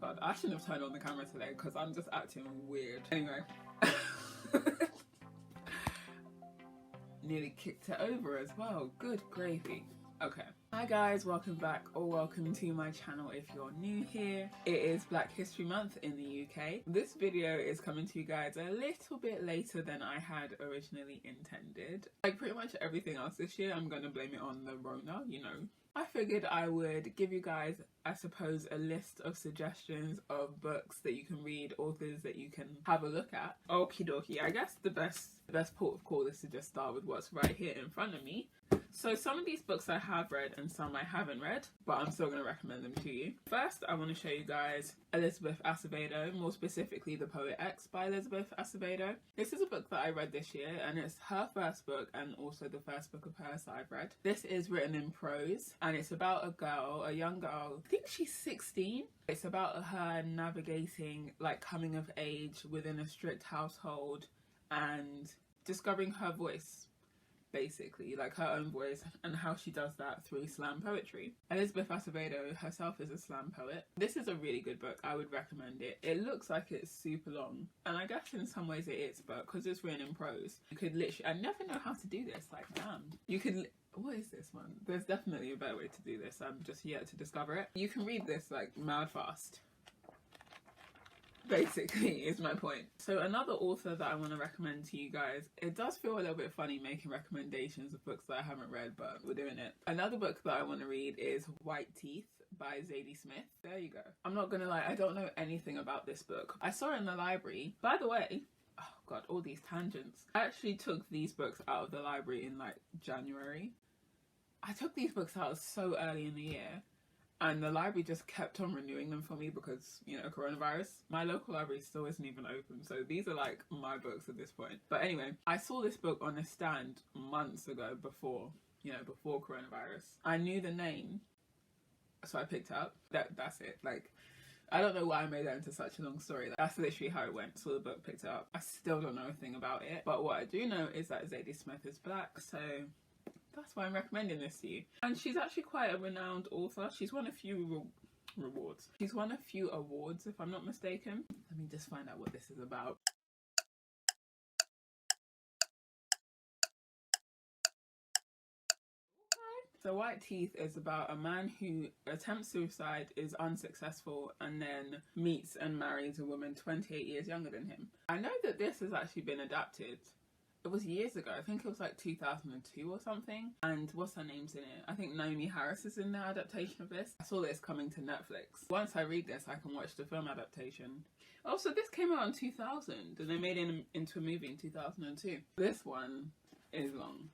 God, I shouldn't have turned on the camera today because I'm just acting weird. Anyway. Nearly kicked it over as well. Good gravy. Okay. Hi guys, welcome back or welcome to my channel if you're new here. It is Black History Month in the UK. This video is coming to you guys a little bit later than I had originally intended. Like pretty much everything else this year, I'm gonna blame it on the Rona, you know. I figured I would give you guys, I suppose, a list of suggestions of books that you can read, authors that you can have a look at. Okie dokie. I guess the best port of call is to just start with what's right here in front of me. So some of these books I have read and some I haven't read, but I'm still going to recommend them to you. First, I want to show you guys Elizabeth Acevedo, more specifically The Poet X by Elizabeth Acevedo. This is a book that I read this year, and it's her first book and also the first book of hers that I've read. This is written in prose, and it's about a girl, a young girl, I think she's 16. It's about her navigating like coming of age within a strict household and discovering her voice. Basically, like her own voice, and how she does that through slam poetry. Elizabeth Acevedo herself is a slam poet. This is a really good book. I would recommend it. It looks like it's super long, and I guess in some ways it is, but because it's written in prose, you could literally, I never know how to do this, like damn. You could, what is this one? There's definitely a better way to do this. I'm just yet to discover it. You can read this like mad fast. Basically, is my point. So another author that I want to recommend to you guys, it does feel a little bit funny making recommendations of books that I haven't read, but we're doing it. Another book that I want to read is White Teeth by Zadie Smith. There you go. I'm not gonna lie, I don't know anything about this book. I saw it in the library. By the way, oh god, all these tangents. I actually took these books out of the library in like January. I took these books out so early in the year. And the library just kept on renewing them for me because, you know, coronavirus. My local library still isn't even open. So these are like my books at this point. But anyway, I saw this book on a stand months ago before, you know, before coronavirus. I knew the name, so I picked it up. That's it. Like, I don't know why I made that into such a long story. That's literally how it went. Saw the book, picked it up. I still don't know a thing about it. But what I do know is that Zadie Smith is black. So that's why I'm recommending this to you. And she's actually quite a renowned author. She's won a few rewards. She's won a few awards, if I'm not mistaken. Let me just find out what this is about. So White Teeth is about a man who attempts suicide, is unsuccessful, and then meets and marries a woman 28 years younger than him. I know that this has actually been adapted. It was years ago. I think it was like 2002 or something. And what's her name's in it? I think Naomi Harris is in the adaptation of this. I saw this coming to Netflix. Once I read this, I can watch the film adaptation. Also, this came out in 2000 and they made it into a movie in 2002. This one is long.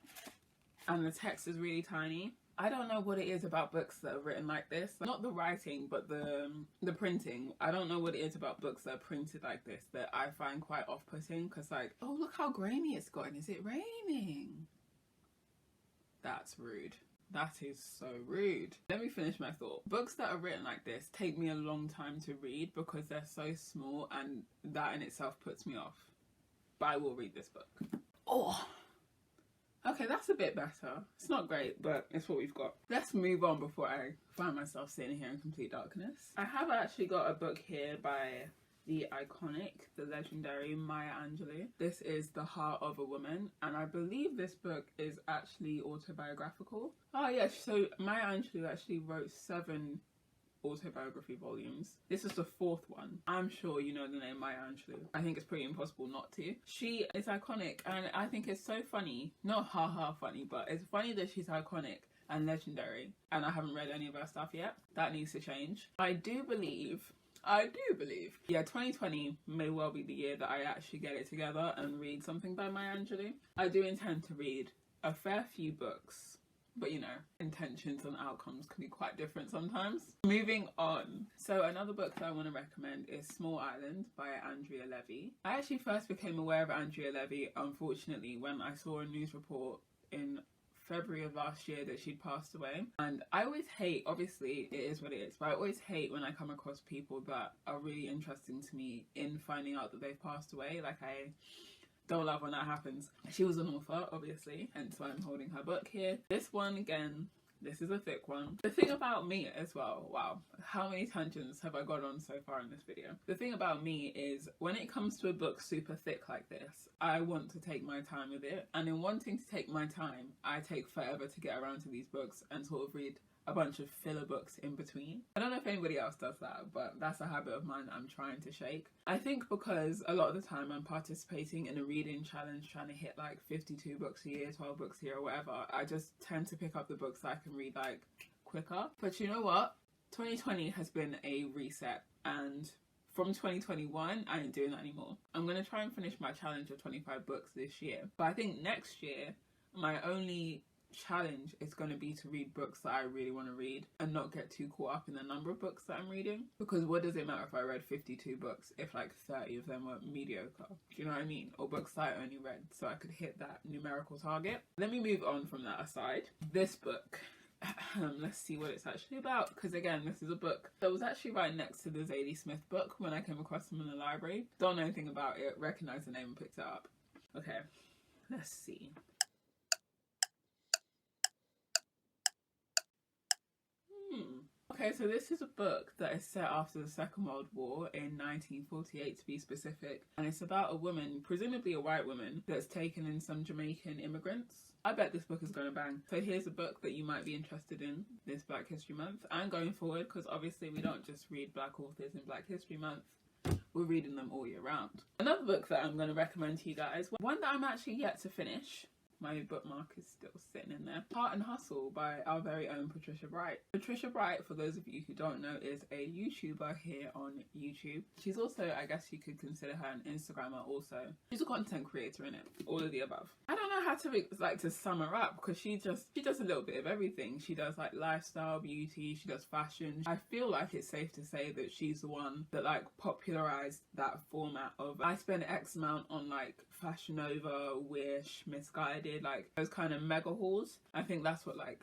And the text is really tiny. I don't know what it is about books that are written like this. Not the writing, but the printing. I don't know what it is about books that are printed like this that I find quite off-putting. Because like, oh, look how grainy it's gotten. Is it raining? That's rude. That is so rude. Let me finish my thought. Books that are written like this take me a long time to read because they're so small, and that in itself puts me off. But I will read this book. Oh! Okay, that's a bit better. It's not great, but it's what we've got. Let's move on before I find myself sitting here in complete darkness. I have actually got a book here by the iconic, the legendary Maya Angelou. This is The Heart of a Woman, and I believe this book is actually autobiographical. Oh yeah, so Maya Angelou actually wrote 7 autobiography volumes. This is the 4th one. I'm sure you know the name Maya Angelou. I think it's pretty impossible not to. She is iconic, and I think it's so funny. Not haha funny, but it's funny that she's iconic and legendary, and I haven't read any of her stuff yet. That needs to change. I do believe, yeah, 2020 may well be the year that I actually get it together and read something by Maya Angelou. I do intend to read a fair few books, but you know, intentions and outcomes can be quite different sometimes. Moving on. So another book that I want to recommend is Small Island by Andrea Levy. I actually first became aware of Andrea Levy, unfortunately, when I saw a news report in February of last year that she'd passed away. And I always hate, obviously it is what it is, but I always hate when I come across people that are really interesting to me in finding out that they've passed away. Like, I don't love when that happens. She was an author, obviously, hence why I'm holding her book here. This one, again, This is a thick one. The thing about me as well, wow, how many tangents have I gone on so far in this video? The thing about me is when it comes to a book super thick like this, I want to take my time with it. And in wanting to take my time, I take forever to get around to these books and sort of read a bunch of filler books in between. I don't know if anybody else does that, but that's a habit of mine that I'm trying to shake. I think because a lot of the time I'm participating in a reading challenge trying to hit like 52 books a year, 12 books a year or whatever, I just tend to pick up the books that I can read like quicker. But you know what? 2020 has been a reset, and from 2021 I ain't doing that anymore. I'm going to try and finish my challenge of 25 books this year, but I think next year my only challenge is going to be to read books that I really want to read and not get too caught up in the number of books that I'm reading, because what does it matter if I read 52 books if like 30 of them were mediocre? Do you know what I mean? Or books that I only read so I could hit that numerical target. Let me move on from that aside. This book, let's see what it's actually about, because again, this is a book that was actually right next to the Zadie Smith book when I came across them in the library. Don't know anything about it, recognize the name and picked it up. Okay, let's see. Okay, so this is a book that is set after the Second World War in 1948 to be specific, and it's about a woman, presumably a white woman, that's taken in some Jamaican immigrants. I bet this book is going to bang. So here's a book that you might be interested in this Black History Month and going forward, because obviously we don't just read Black authors in Black History Month, we're reading them all year round. Another book that I'm going to recommend to you guys, one that I'm actually yet to finish, my bookmark is still sitting in there. Heart and Hustle by our very own Patricia Bright. Patricia Bright, for those of you who don't know, is a YouTuber here on YouTube. She's also, I guess you could consider her an Instagrammer also. She's a content creator in it, all of the above. I don't know how to sum her up, because she does a little bit of everything. She does like lifestyle, beauty, she does fashion. I feel like it's safe to say that she's the one that like popularized that format of I spend X amount on like Fashion Nova, Wish, Missguided, like those kind of mega hauls. I think that's what like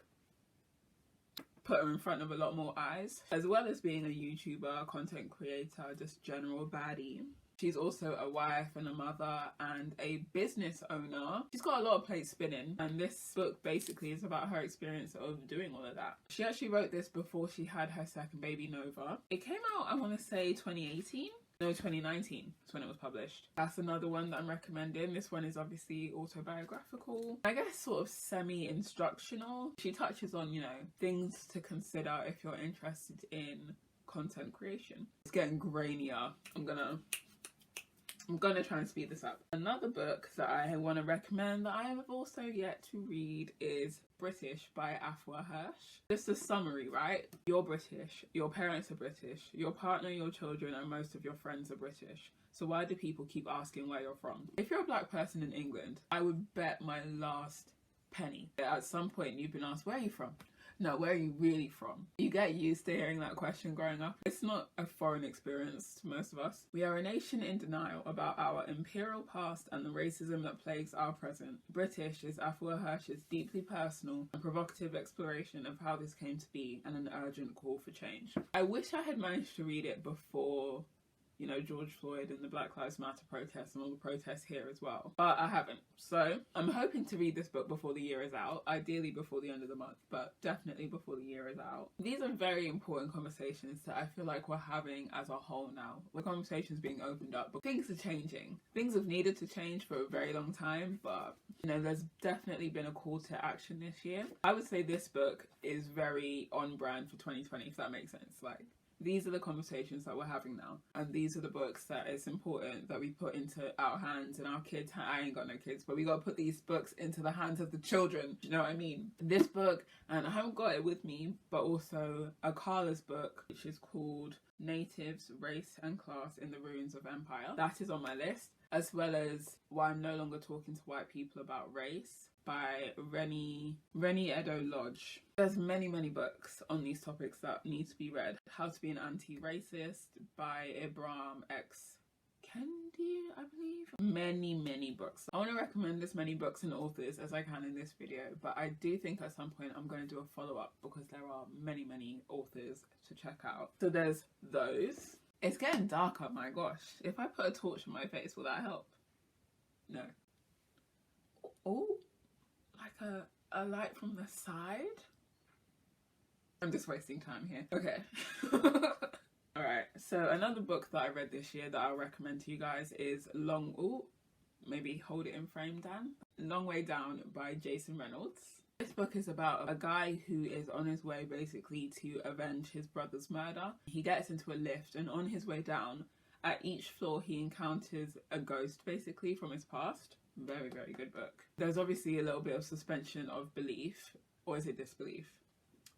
put her in front of a lot more eyes, as well as being a YouTuber, content creator, just general baddie. She's also a wife and a mother and a business owner. She's got a lot of plates spinning, and this book basically is about her experience of doing all of that. She actually wrote this before she had her second baby, Nova. It came out, I want to say 2018. No, 2019 is when it was published. That's another one that I'm recommending. This one is obviously autobiographical, I guess sort of semi-instructional. She touches on, you know, things to consider if you're interested in content creation. It's getting grainier. I'm gonna try and speed this up. Another book that I want to recommend that I have also yet to read is British by Afua Hirsch. Just a summary, right? You're British, your parents are British, your partner, your children, and most of your friends are British. So why do people keep asking where you're from? If you're a black person in England, I would bet my last penny that at some point you've been asked, where are you from? No, where are you really from? You get used to hearing that question growing up. It's not a foreign experience to most of us. We are a nation in denial about our imperial past and the racism that plagues our present. British is Afua Hirsch's deeply personal and provocative exploration of how this came to be and an urgent call for change. I wish I had managed to read it before, you know, George Floyd and the Black Lives Matter protests and all the protests here as well, but I haven't. So I'm hoping to read this book before the year is out, ideally before the end of the month, but definitely before the year is out. These are very important conversations that I feel like we're having as a whole now. The conversation's being opened up, but things are changing. Things have needed to change for a very long time, but you know, there's definitely been a call to action this year. I would say this book is very on brand for 2020, if that makes sense. Like, these are the conversations that we're having now, and these are the books that it's important that we put into our hands and our kids. I ain't got no kids, but we got to put these books into the hands of the children. Do you know what I mean? This book, and I haven't got it with me, but also Akala's book, which is called Natives, Race and Class in the Ruins of Empire. That is on my list, as well as Why I'm No Longer Talking to White People About Race by Reni Eddo-Lodge. There's many books on these topics that need to be read. How to Be an Anti-Racist by Ibram X. Kendi, I believe. Many books. I want to recommend as many books and authors as I can in this video, but I do think at some point I'm going to do a follow-up because there are many authors to check out. So there's those. It's getting darker, my gosh. If I put a torch in my face, will that help? No. Oh, like a light from the side? I'm just wasting time here. Okay. Alright, so another book that I read this year that I'll recommend to you guys is maybe hold it in frame, Dan. Long Way Down by Jason Reynolds. This book is about a guy who is on his way basically to avenge his brother's murder. He gets into a lift, and on his way down, at each floor he encounters a ghost basically from his past. Very, very good book. There's obviously a little bit of suspension of belief, or is it disbelief?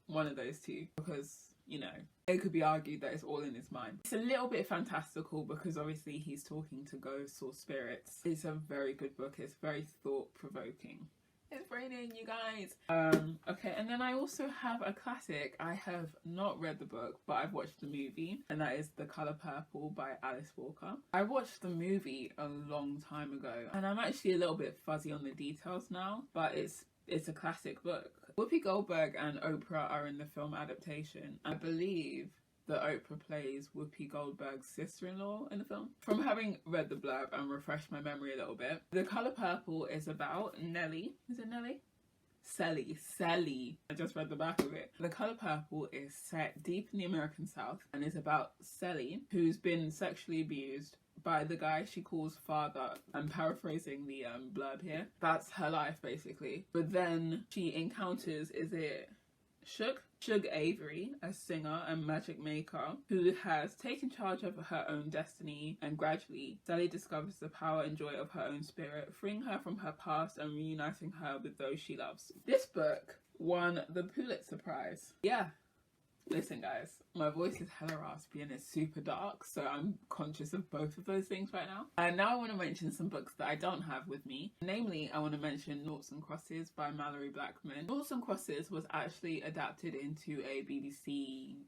One of those two, because, you know, it could be argued that it's all in his mind. It's a little bit fantastical because obviously he's talking to ghosts or spirits. It's a very good book. It's very thought-provoking. It's raining, you guys. Okay, and then I also have a classic. I have not read the book, but I've watched the movie, and that is The Colour Purple by Alice Walker. I watched the movie a long time ago, and I'm actually a little bit fuzzy on the details now, but it's a classic book. Whoopi Goldberg and Oprah are in the film adaptation. I believe that Oprah plays Whoopi Goldberg's sister-in-law in the film. From having read the blurb and refreshed my memory a little bit, The Colour Purple is about Nellie. Is it Nellie? Sally. I just read the back of it. The Colour Purple is set deep in the American South and is about Sally, who's been sexually abused by the guy she calls father. I'm paraphrasing the blurb here. That's her life basically. But then she encounters, is it Shug Avery, a singer and magic maker who has taken charge of her own destiny, and gradually Sally discovers the power and joy of her own spirit, freeing her from her past and reuniting her with those she loves. This book won the Pulitzer Prize. Yeah. Listen guys, my voice is hella raspy and it's super dark, so I'm conscious of both of those things right now. And now I want to mention some books that I don't have with me. Namely, I want to mention Noughts and Crosses by Mallory Blackman. Noughts and Crosses was actually adapted into a BBC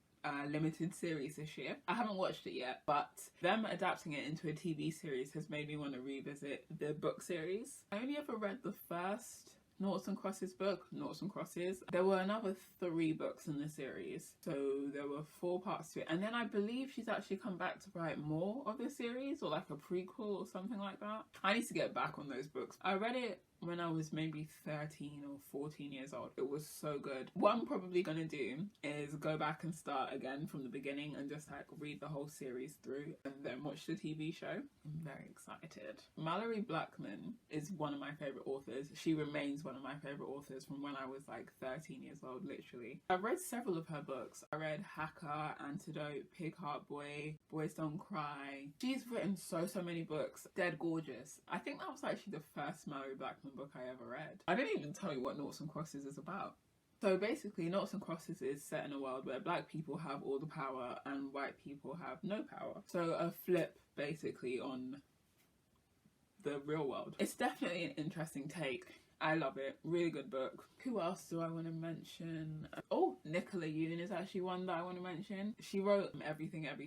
limited series this year. I haven't watched it yet, but them adapting it into a TV series has made me want to revisit the book series. I only ever read the first Noughts and Crosses book, Noughts and Crosses. There were another 3 books in the series, so there were 4 parts to it. And then I believe she's actually come back to write more of the series, or like a prequel or something like that. I need to get back on those books. I read it when I was maybe 13 or 14 years old. It was so good. What I'm probably gonna do is go back and start again from the beginning and just like read the whole series through and then watch the TV show. I'm very excited. Mallory Blackman is one of my favorite authors. She remains one of my favorite authors from when I was like 13 years old, literally. I've read several of her books. I read Hacker, Antidote, Pig Heart Boy, Boys Don't Cry. She's written so many books. Dead Gorgeous. I think that was actually the first Mallory Blackman book I ever read. I didn't even tell you what Noughts and Crosses is about. So basically, Noughts and Crosses is set in a world where black people have all the power and white people have no power. So a flip basically on the real world. It's definitely an interesting take. I love it. Really good book. Who else do I want to mention? Oh, Nicola Yoon is actually one that I want to mention. She wrote Everything, and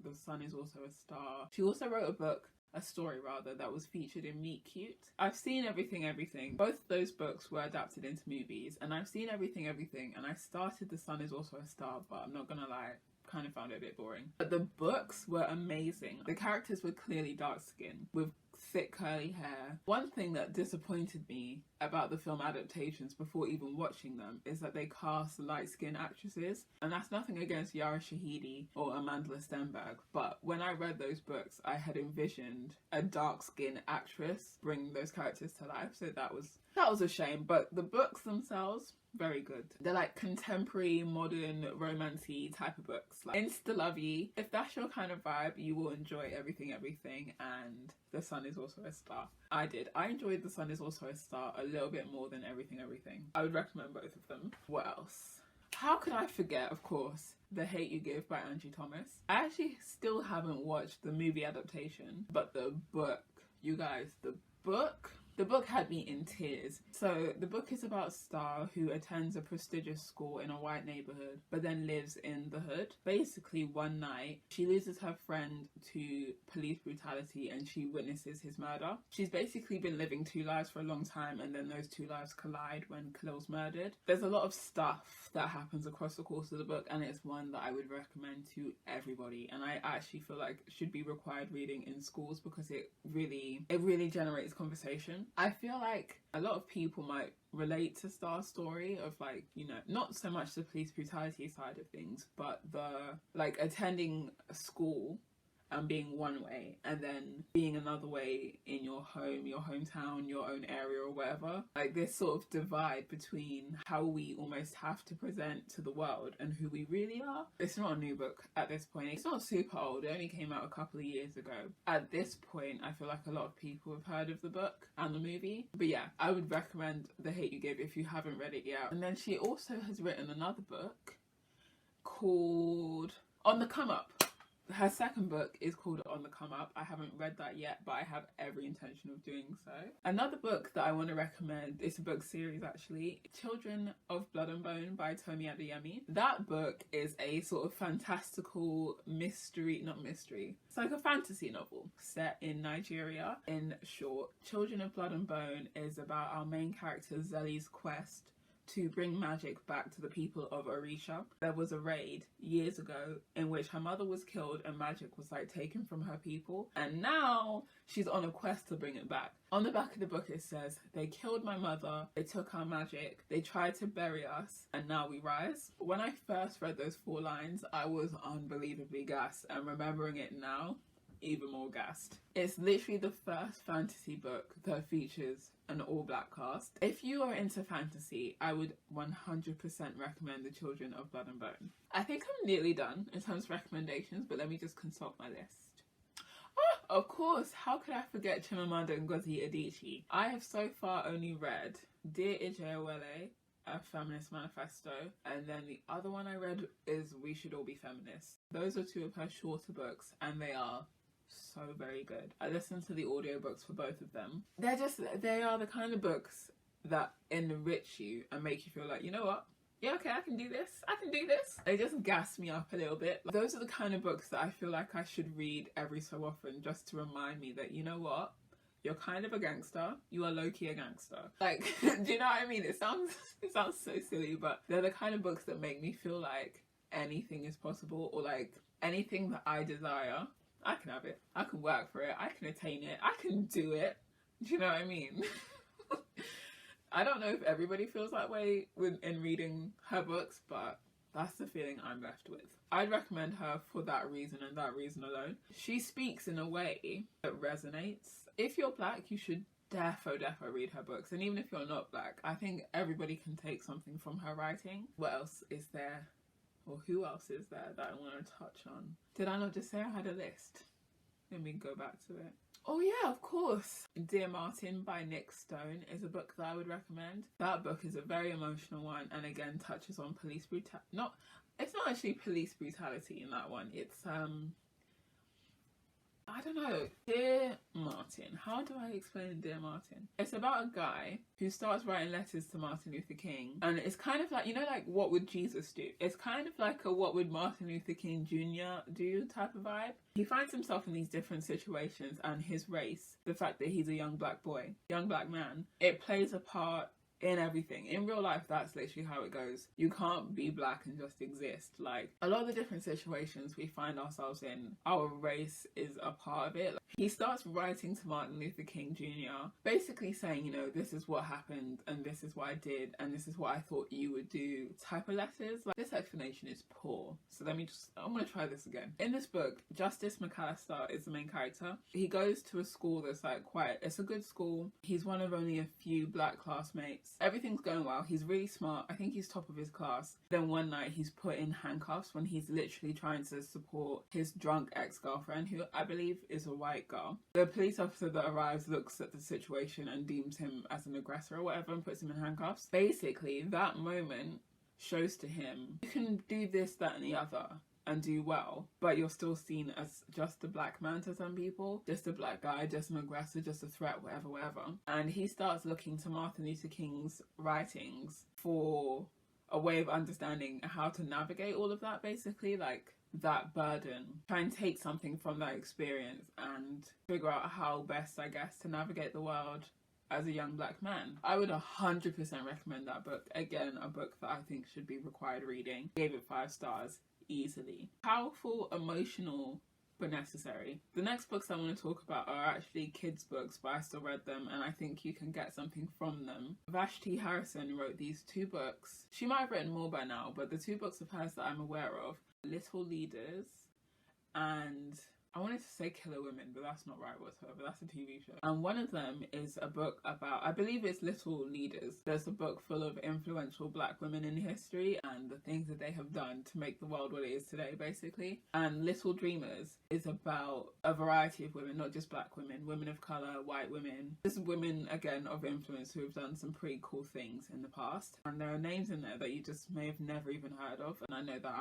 The Sun Is Also a Star. She also wrote a story that was featured in Meet Cute. I've seen Everything. Both those books were adapted into movies, and I've seen Everything, and I started The Sun Is Also a Star, but I'm not gonna lie, kind of found it a bit boring. But the books were amazing. The characters were clearly dark skinned with thick curly hair. One thing that disappointed me about the film adaptations before even watching them is that they cast light-skinned actresses, and that's nothing against Yara Shahidi or Amanda Stenberg, but when I read those books I had envisioned a dark-skinned actress bringing those characters to life, so that was a shame. But the books themselves, very good. They're like contemporary, modern, romancy type of books, like insta-lovey. If that's your kind of vibe, you will enjoy Everything, and The Sun Is Also a Star. I enjoyed The Sun Is Also a Star a little bit more than Everything. I would recommend both of them. What else? How could I forget, of course, The Hate You Give by Angie Thomas. I actually still haven't watched the movie adaptation, but the book, you guys, the book had me in tears. So the book is about Star, who attends a prestigious school in a white neighborhood, but then lives in the hood. Basically, one night, she loses her friend to police brutality and she witnesses his murder. She's basically been living 2 lives for a long time, and then those 2 lives collide when Khalil's murdered. There's a lot of stuff that happens across the course of the book, and it's one that I would recommend to everybody, and I actually feel like it should be required reading in schools because it really generates conversation. I feel like a lot of people might relate to Star's story of, like, you know, not so much the police brutality side of things, but the, like, attending a school and being one way and then being another way in your home, your hometown, your own area or whatever. Like, this sort of divide between how we almost have to present to the world and who we really are. It's not a new book at this point. It's not super old. It only came out a couple of years ago. At this point, I feel like a lot of people have heard of the book and the movie. But yeah, I would recommend The Hate You Give if you haven't read it yet. And then she also has written another book called On the Come Up. Her second book is called On the Come Up. I haven't read that yet, but I have every intention of doing so. Another book that I want to recommend, it's a book series actually, Children of Blood and Bone by Tomi Adeyemi. That book is a sort of fantastical mystery, not mystery, it's like a fantasy novel set in Nigeria. In short, Children of Blood and Bone is about our main character Zelly's quest to bring magic back to the people of Orisha. There was a raid years ago in which her mother was killed and magic was like taken from her people, and now she's on a quest to bring it back. On the back of the book it says, they killed my mother, they took our magic, they tried to bury us, and now we rise. When I first read those 4 lines, I was unbelievably gassed, and remembering it now, even more gassed. It's literally the first fantasy book that features an all-black cast. If you are into fantasy, I would 100% recommend The Children of Blood and Bone. I think I'm nearly done in terms of recommendations, but let me just consult my list. Oh, of course, how could I forget Chimamanda Ngozi Adichie? I have so far only read Dear Ijewole, A Feminist Manifesto, and then the other one I read is We Should All Be Feminists. Those are 2 of her shorter books, and they are so very good. I listened to the audiobooks for both of them. They are the kind of books that enrich you and make you feel like, you know what? Yeah, okay, I can do this. I can do this. They just gas me up a little bit. Those are the kind of books that I feel like I should read every so often, just to remind me that, you know what? You're kind of a gangster. You are low-key a gangster. Like, do you know what I mean? It sounds so silly, but they're the kind of books that make me feel like anything is possible, or like anything that I desire, I can have it. I can work for it. I can attain it. I can do it. Do you know what I mean? I don't know if everybody feels that way in reading her books, but that's the feeling I'm left with. I'd recommend her for that reason and that reason alone. She speaks in a way that resonates. If you're black, you should defo read her books. And even if you're not black, I think everybody can take something from her writing. What else is there? Or who else is there that I want to touch on? Did I not just say I had a list? Let me go back to it. Oh yeah, of course. Dear Martin by Nick Stone is a book that I would recommend. That book is a very emotional one, and again touches on police brutality. It's not actually police brutality in that one. It's I don't know. Dear Martin. How do I explain Dear Martin? It's about a guy who starts writing letters to Martin Luther King. And it's kind of like, you know, like what would Jesus do? It's kind of like a what would Martin Luther King Jr. do type of vibe. He finds himself in these different situations, and his race, the fact that he's a young black boy, young black man, it plays a part in everything. In real life, that's literally how it goes. You can't be black and just exist. Like, a lot of the different situations we find ourselves in, our race is a part of it. Like, he starts writing to Martin Luther King Jr., basically saying, you know, this is what happened, and this is what I did, and this is what I thought you would do type of letters. Like, this explanation is poor. So I'm gonna try this again. In this book, Justice McAllister is the main character. He goes to a school that's like it's a good school. He's one of only a few black classmates. Everything's going well. He's really smart. I think he's top of his class. Then one night he's put in handcuffs when he's literally trying to support his drunk ex-girlfriend, who I believe is a white girl. The police officer that arrives looks at the situation and deems him as an aggressor or whatever and puts him in handcuffs. Basically, that moment shows to him, you can do this, that and the other and do well, but you're still seen as just a black man to some people, just a black guy, just an aggressor, just a threat, whatever. And he starts looking to Martin Luther King's writings for a way of understanding how to navigate all of that, basically, like that burden. Try and take something from that experience and figure out how best, I guess, to navigate the world as a young black man. I would 100% recommend that book. Again, a book that I think should be required reading. Gave it 5 stars. Easily. Powerful, emotional but necessary. The next books I want to talk about are actually kids' books, but I still read them and I think you can get something from them. Vashti Harrison wrote these 2 books. She might have written more by now, but the 2 books of hers that I'm aware of, Little Leaders and I wanted to say Killer Women, but that's not right whatsoever. That's a TV show. And one of them is a book about, I believe it's Little Leaders. There's a book full of influential black women in history and the things that they have done to make the world what it is today, basically. And Little Dreamers is about a variety of women, not just black women, women of colour, white women, just women, again, of influence who have done some pretty cool things in the past. And there are names in there that you just may have never even heard of. And I know that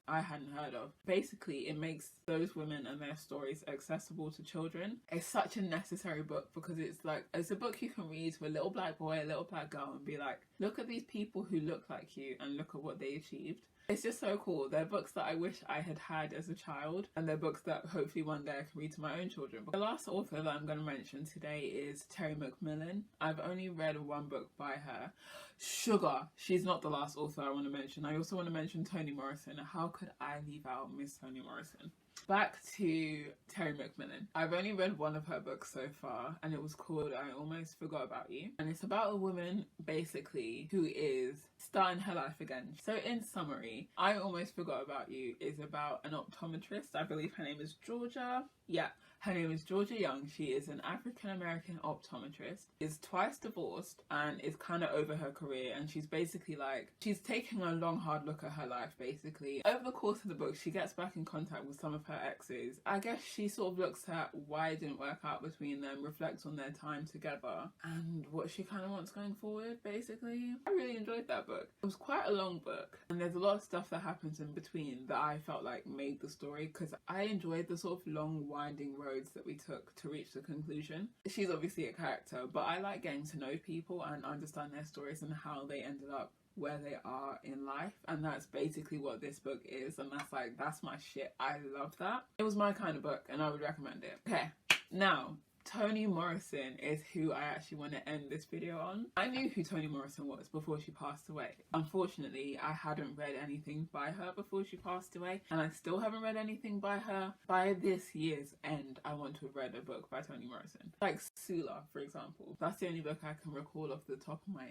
I hadn't heard of. Basically, it makes those women and their stories accessible to children. It's such a necessary book because it's a book you can read to a little black boy, a little black girl and be like, look at these people who look like you and look at what they achieved. It's just so cool. They're books that I wish I had had as a child, and they're books that hopefully one day I can read to my own children. The last author that I'm going to mention today is Terry McMillan. I've only read 1 book by her. Sugar. She's not the last author I want to mention. I also want to mention Toni Morrison. How could I leave out Miss Toni Morrison? Back to Terry McMillan. I've only read 1 of her books so far, and it was called I Almost Forgot About You. And it's about a woman, basically, who is starting her life again. So in summary, I Almost Forgot About You is about an optometrist. I believe her name is Georgia. Yeah, her name is Georgia Young. She is an African-American optometrist, is twice divorced, and is kind of over her career. And she's basically she's taking a long, hard look at her life, basically. Over the course of the book, she gets back in contact with some of her exes. I guess she sort of looks at why it didn't work out between them, reflects on their time together, and what she kind of wants going forward, basically. I really enjoyed that book. It was quite a long book, and there's a lot of stuff that happens in between that I felt like made the story, because I enjoyed the sort of long, winding roads that we took to reach the conclusion. She's obviously a character, but I like getting to know people and understand their stories and how they ended up where they are in life, and that's basically what this book is, and that's my shit. I love that. It was my kind of book and I would recommend it. Okay, now Toni Morrison is who I actually want to end this video on. I knew who Toni Morrison was before she passed away. Unfortunately, I hadn't read anything by her before she passed away, and I still haven't read anything by her. By this year's end, I want to have read a book by Toni Morrison. Like Sula, for example. That's the only book I can recall off the top of my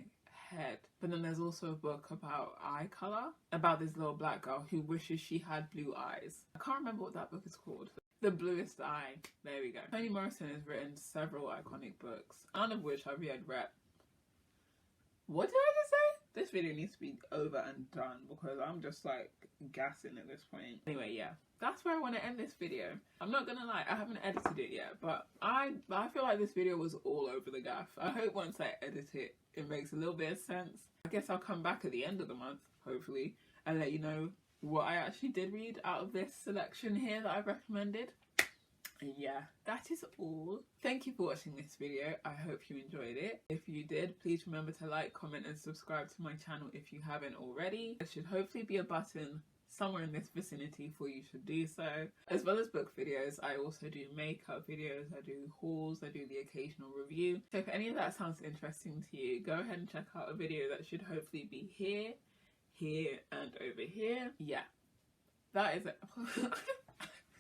head. But then there's also a book about eye colour, about this little black girl who wishes she had blue eyes. I can't remember what that book is called. The Bluest Eye. There we go. Toni Morrison has written several iconic books, none of which I've yet read. What did I just say? This video needs to be over and done because I'm just gassing at this point. Anyway, yeah, that's where I want to end this video. I'm not gonna lie, I haven't edited it yet, but I feel like this video was all over the gaff. I hope once I edit it, it makes a little bit of sense. I guess I'll come back at the end of the month, hopefully, and let you know what I actually did read out of this selection here that I've recommended. And yeah, that is all. Thank you for watching this video. I hope you enjoyed it. If you did, please remember to like, comment and subscribe to my channel if you haven't already. There should hopefully be a button somewhere in this vicinity for you to do so. As well as book videos, I also do makeup videos, I do hauls, I do the occasional review. So if any of that sounds interesting to you, go ahead and check out a video that should hopefully be here, and over here. Yeah, that is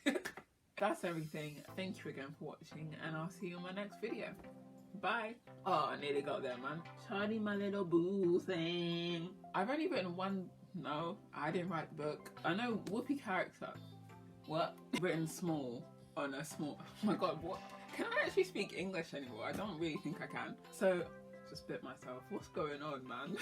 it. That's everything. Thank you again for watching, and I'll see you in my next video. Bye. Oh, I nearly got there, man. Charlie, my little boo thing. I've only written 1. No, I didn't write the book. I know Whoopi character. What? Written small on a small. Oh my god, what? Can I actually speak English anymore? I don't really think I can. So, just bit myself. What's going on, man?